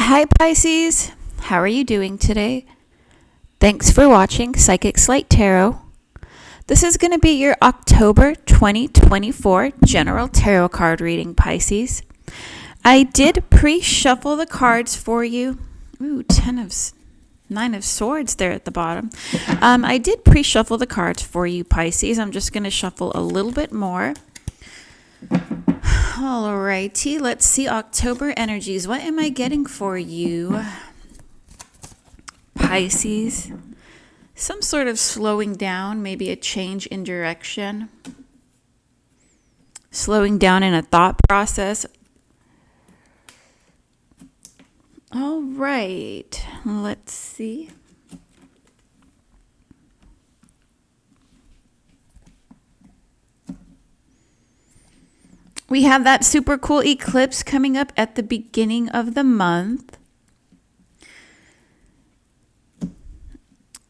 Hi Pisces, how are you doing today? Thanks for watching Psychic Slate Tarot. This is going to be your October 2024 General Tarot card reading, Pisces. I did pre-shuffle the cards for you. Ooh, 9 of Swords there at the bottom. I did pre-shuffle the cards for you, Pisces. I'm just going to shuffle a little bit more. Alrighty, let's see October energies. What am I getting for you, Pisces? Some sort of slowing down, maybe a change in direction. Slowing down in a thought process. All right, let's see. We have that super cool eclipse coming up at the beginning of the month.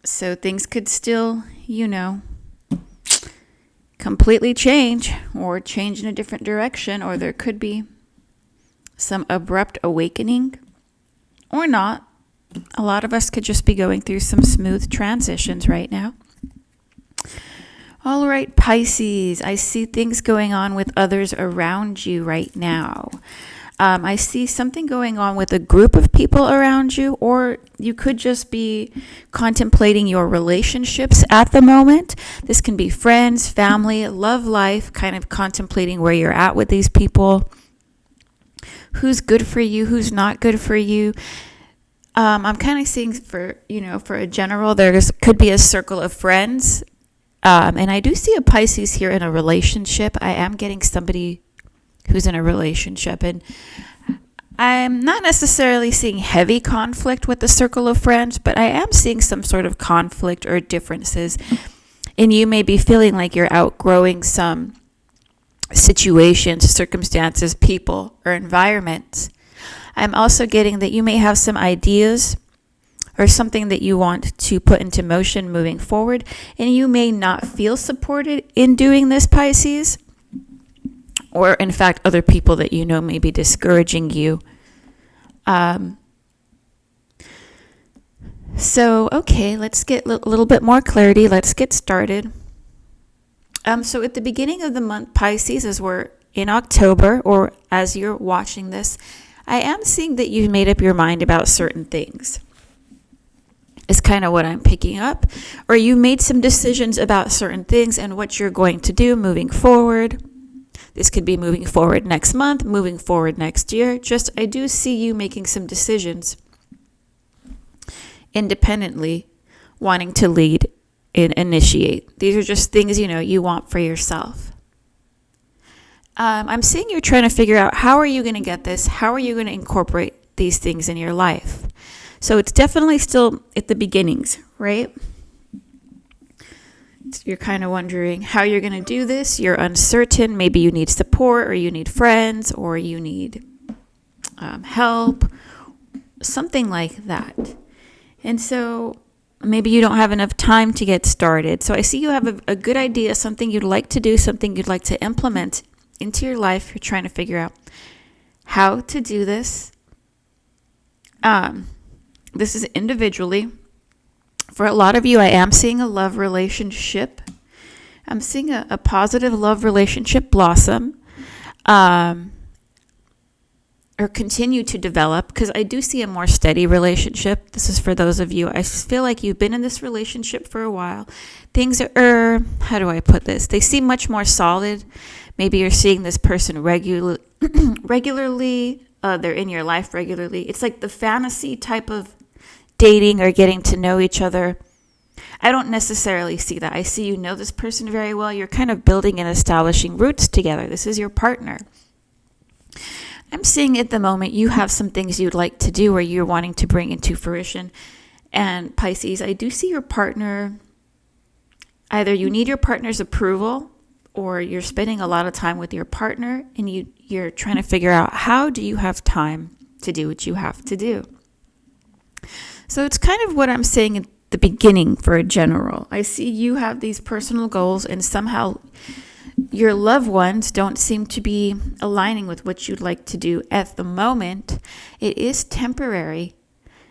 So things could still, completely change or change in a different direction, or there could be some abrupt awakening or not. A lot of us could just be going through some smooth transitions right now. All right, Pisces, I see things going on with others around you right now. I see something going on with a group of people around you, or you could just be contemplating your relationships at the moment. This can be friends, family, love life, kind of contemplating where you're at with these people. Who's good for you, who's not good for you. I'm kind of seeing for a general, could be a circle of friends. And I do see a Pisces here in a relationship. I am getting somebody who's in a relationship, and I'm not necessarily seeing heavy conflict with the circle of friends, but I am seeing some sort of conflict or differences. And you may be feeling like you're outgrowing some situations, circumstances, people, or environments. I'm also getting that you may have some ideas or something that you want to put into motion moving forward, and you may not feel supported in doing this, Pisces, or in fact other people that you know may be discouraging you. So okay, let's get a little bit more clarity. Let's get started. So at the beginning of the month, Pisces, as we're in October, or as you're watching this, I am seeing that you've made up your mind about certain things. Is kind of what I'm picking up. Or you made some decisions about certain things and what you're going to do moving forward. This could be moving forward next month, moving forward next year. I do see you making some decisions independently, wanting to lead and initiate. These are just things, you want for yourself. I'm seeing you're trying to figure out, how are you going to get this? How are you going to incorporate these things in your life? So it's definitely still at the beginnings, right? You're kind of wondering how you're going to do this. You're uncertain. Maybe you need support, or you need friends, or you need help, something like that. And so maybe you don't have enough time to get started. So I see you have a good idea, something you'd like to do, something you'd like to implement into your life. You're trying to figure out how to do this. This is individually. For a lot of you, I am seeing a love relationship. I'm seeing a positive love relationship blossom or continue to develop, because I do see a more steady relationship. This is for those of you. I feel like you've been in this relationship for a while. Things are, how do I put this? They seem much more solid. Maybe you're seeing this person regularly. They're in your life regularly. It's like the fantasy type of dating or getting to know each other. I don't necessarily see that. I see you know this person very well. You're kind of building and establishing roots together. This is your partner. I'm seeing at the moment you have some things you'd like to do or you're wanting to bring into fruition. And Pisces, I do see your partner, either you need your partner's approval, or you're spending a lot of time with your partner and you're trying to figure out, how do you have time to do what you have to do? So it's kind of what I'm saying at the beginning for a general. I see you have these personal goals, and somehow your loved ones don't seem to be aligning with what you'd like to do at the moment. It is temporary.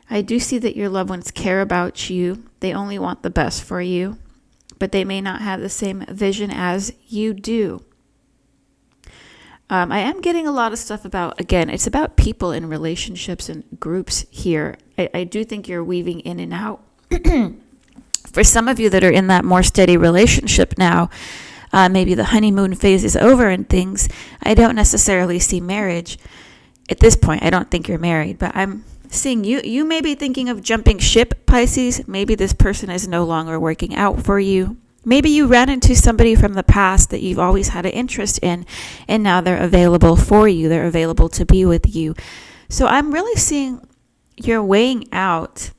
I do see that your loved ones care about you. They only want the best for you, but they may not have the same vision as you do. I am getting a lot of stuff about, again, it's about people in relationships and groups here. I do think you're weaving in and out. For some of you that are in that more steady relationship now, maybe the honeymoon phase is over and things, I don't necessarily see marriage. At this point, I don't think you're married, but I'm seeing you may be thinking of jumping ship, Pisces. Maybe this person is no longer working out for you. Maybe you ran into somebody from the past that you've always had an interest in, and now they're available for you. They're available to be with you. So I'm really seeing you're weighing out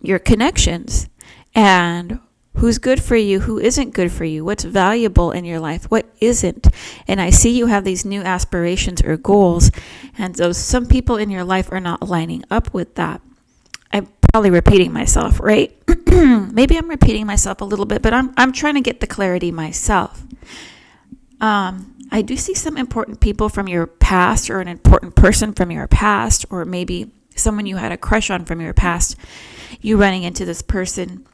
your connections and who's good for you, who isn't good for you, what's valuable in your life, what isn't. And I see you have these new aspirations or goals, and so some people in your life are not lining up with that. I'm probably repeating myself, right? Maybe I'm repeating myself a little bit, but I'm trying to get the clarity myself. I do see some important people from your past, or an important person from your past, or maybe someone you had a crush on from your past. You running into this person.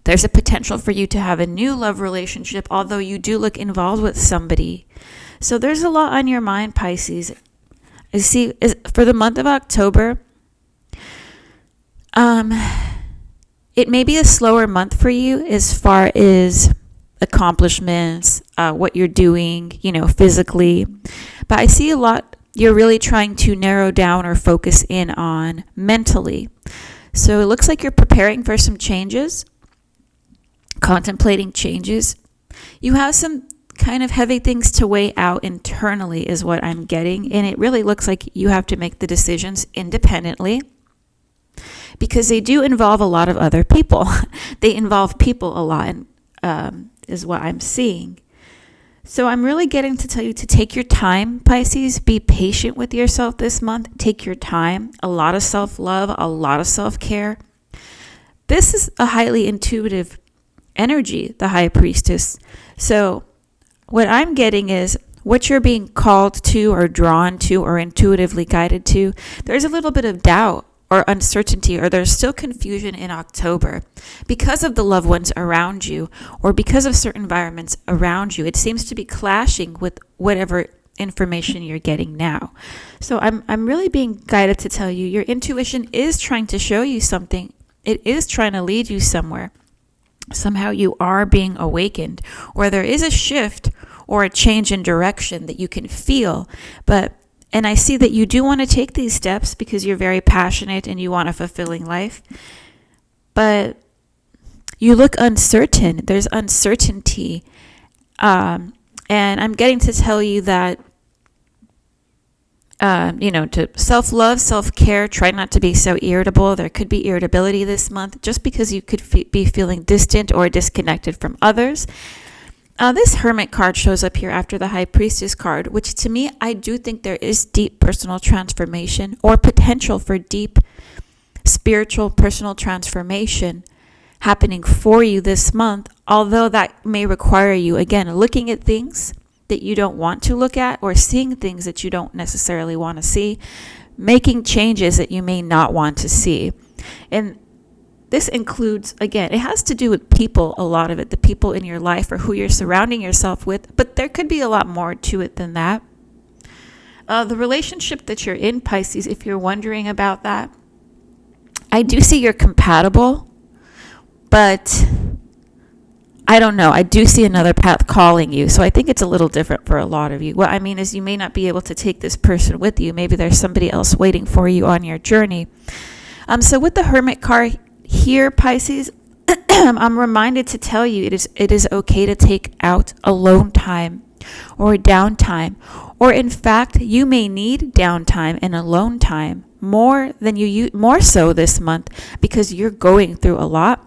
There's a potential for you to have a new love relationship, although you do look involved with somebody. So there's a lot on your mind, Pisces. I see for the month of October, it may be a slower month for you as far as accomplishments, what you're doing, physically. But I see a lot you're really trying to narrow down or focus in on mentally. So it looks like you're preparing for some changes, contemplating changes. You have some kind of heavy things to weigh out internally is what I'm getting. And it really looks like you have to make the decisions independently, because they do involve a lot of other people. They involve people a lot, is what I'm seeing. So I'm really getting to tell you to take your time, Pisces. Be patient with yourself this month. Take your time. A lot of self-love, a lot of self-care. This is a highly intuitive energy, the High Priestess. So what I'm getting is what you're being called to or drawn to or intuitively guided to. There's a little bit of doubt or uncertainty, or there's still confusion in October because of the loved ones around you, or because of certain environments around you. It seems to be clashing with whatever information you're getting now. So I'm really being guided to tell you your intuition is trying to show you something. It is trying to lead you somewhere. Somehow you are being awakened, or there is a shift or a change in direction that you can feel. And I see that you do want to take these steps because you're very passionate and you want a fulfilling life. But you look uncertain. There's uncertainty. And I'm getting to tell you that, to self-love, self-care, try not to be so irritable. There could be irritability this month just because you could be feeling distant or disconnected from others. This Hermit card shows up here after the High Priestess card, which to me, I do think there is deep personal transformation or potential for deep spiritual personal transformation happening for you this month, although that may require you, again, looking at things that you don't want to look at, or seeing things that you don't necessarily want to see, making changes that you may not want to see. And this includes, again, it has to do with people, a lot of it, the people in your life or who you're surrounding yourself with, but there could be a lot more to it than that. The relationship that you're in, Pisces, if you're wondering about that, I do see you're compatible, but I don't know. I do see another path calling you, so I think it's a little different for a lot of you. What I mean is you may not be able to take this person with you. Maybe there's somebody else waiting for you on your journey. So with the Hermit card here, Pisces, I'm reminded to tell you it is okay to take out alone time or downtime, or in fact you may need downtime and alone time more so this month because you're going through a lot.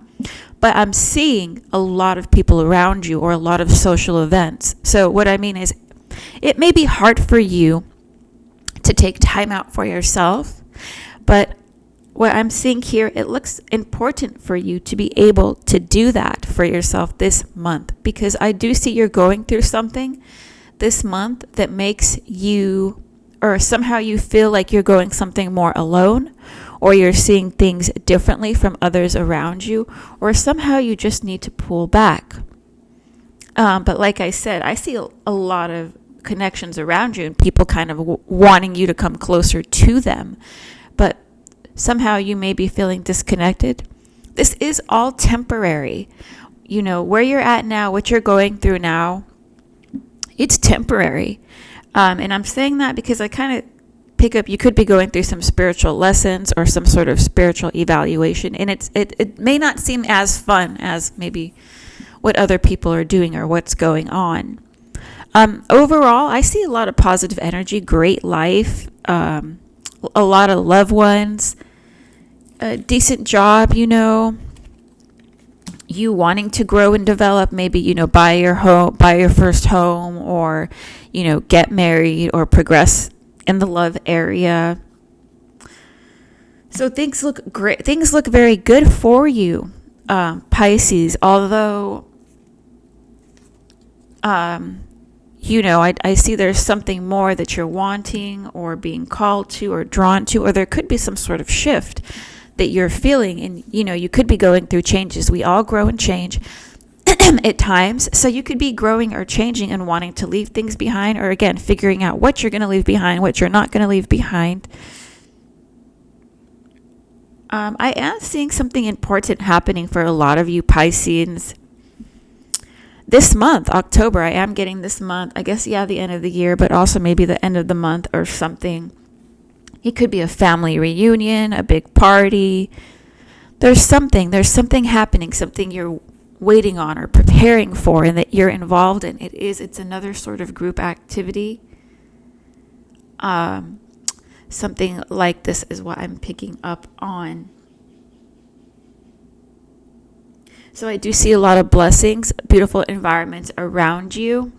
But I'm seeing a lot of people around you or a lot of social events. So what I mean is it may be hard for you to take time out for yourself, but what I'm seeing here, it looks important for you to be able to do that for yourself this month, because I do see you're going through something this month that makes you, or somehow you feel like you're going something more alone, or you're seeing things differently from others around you, or somehow you just need to pull back. But like I said, I see a lot of connections around you and people kind of wanting you to come closer to them. But somehow you may be feeling disconnected. This is all temporary. You know, where you're at now, what you're going through now, it's temporary. And I'm saying that because I kind of pick up, you could be going through some spiritual lessons or some sort of spiritual evaluation. And it may not seem as fun as maybe what other people are doing or what's going on. Overall, I see a lot of positive energy, great life, a lot of loved ones, a decent job, you know, you wanting to grow and develop, maybe, you know, buy your first home, or, you know, get married or progress in the love area. So things look great. Things look very good for you, Pisces, although, you know, I see there's something more that you're wanting or being called to or drawn to, or there could be some sort of shift that you're feeling. And, you know, you could be going through changes. We all grow and change at times. So you could be growing or changing and wanting to leave things behind, or again, figuring out what you're going to leave behind, what you're not going to leave behind. I am seeing something important happening for a lot of you Pisceans this month, October. I am getting this month, I guess, yeah, the end of the year, but also maybe the end of the month or something. It could be a family reunion, a big party. There's something happening, something you're waiting on or preparing for and that you're involved in. It's another sort of group activity. Something like this is what I'm picking up on. So I do see a lot of blessings, beautiful environments around you.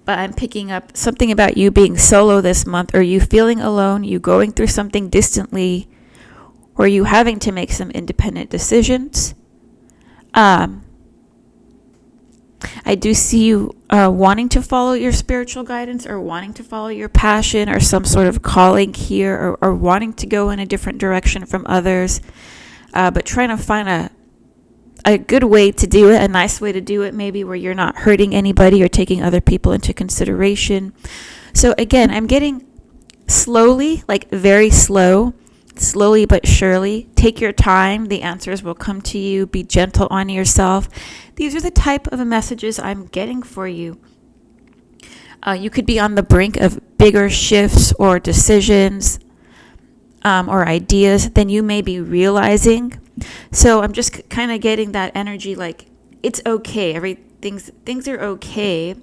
But I'm picking up something about you being solo this month, or you feeling alone, you going through something distantly, or you having to make some independent decisions. I do see you wanting to follow your spiritual guidance, or wanting to follow your passion, or some sort of calling here, or wanting to go in a different direction from others, but trying to find a good way to do it, a nice way to do it, maybe where you're not hurting anybody or taking other people into consideration. So again, I'm getting slowly, like very slowly but surely. Take your time. The answers will come to you. Be gentle on yourself. These are the type of messages I'm getting for you. You could be on the brink of bigger shifts or decisions or ideas than you may be realizing. So I'm just kind of getting that energy, like it's okay. Things are okay,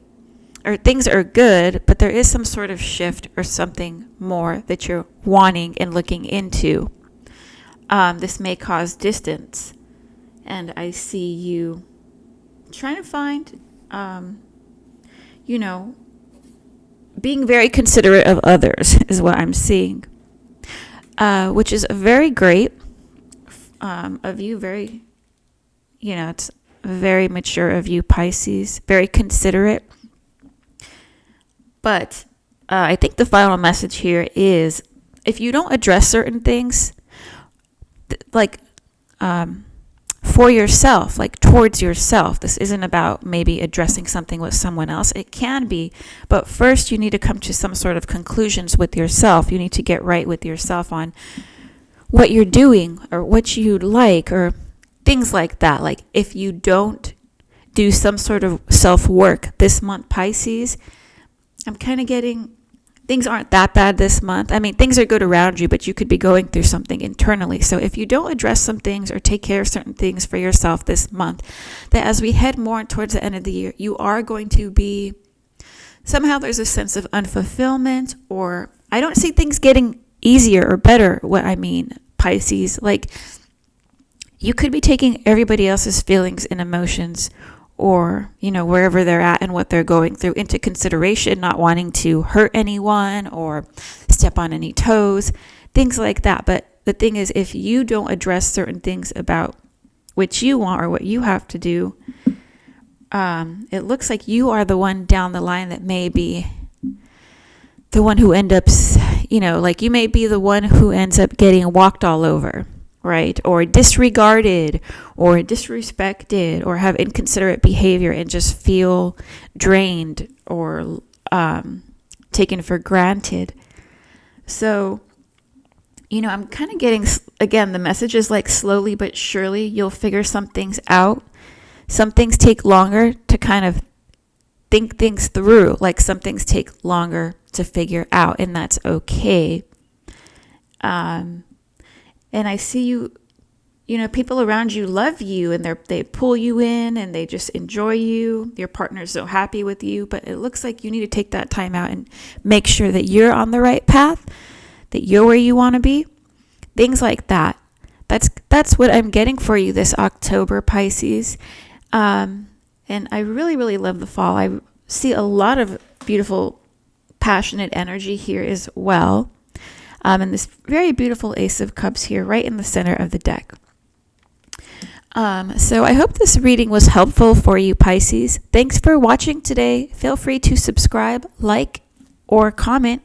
or things are good, but there is some sort of shift or something more that you're wanting and looking into. This may cause distance, and I see you trying to find, you know, being very considerate of others is what I'm seeing, which is very great. Of you, very, you know, it's very mature of you, Pisces, very considerate. But I think the final message here is, if you don't address certain things, like for yourself, like towards yourself, this isn't about maybe addressing something with someone else. It can be, but first you need to come to some sort of conclusions with yourself. You need to get right with yourself on what you're doing or what you'd like, or things like that. Like if you don't do some sort of self-work this month, Pisces, I'm kind of getting things aren't that bad this month. I mean, things are good around you, but you could be going through something internally. So if you don't address some things or take care of certain things for yourself this month, that as we head more towards the end of the year, you are going to be, somehow there's a sense of unfulfillment, or I don't see things getting easier or better. What I mean, Pisces, like you could be taking everybody else's feelings and emotions, or, you know, wherever they're at and what they're going through into consideration, not wanting to hurt anyone or step on any toes, things like that. But the thing is, if you don't address certain things about what you want or what you have to do, it looks like you are the one down the line that may be the one who ends up, like you may be the one who ends up getting walked all over, right? Or disregarded or disrespected or have inconsiderate behavior and just feel drained or taken for granted. So, I'm kind of getting, again, the message is like slowly but surely you'll figure some things out. Some things take longer to kind of think things through, like some things take longer to figure out, and that's okay. And I see you, people around you love you and they pull you in and they just enjoy you. Your partner's so happy with you, but it looks like you need to take that time out and make sure that you're on the right path, that you're where you want to be. Things like that. That's what I'm getting for you this October, Pisces. And I really, really love the fall. I see a lot of beautiful, passionate energy here as well. And this very beautiful Ace of Cups here right in the center of the deck. So I hope this reading was helpful for you, Pisces. Thanks for watching today. Feel free to subscribe, like, or comment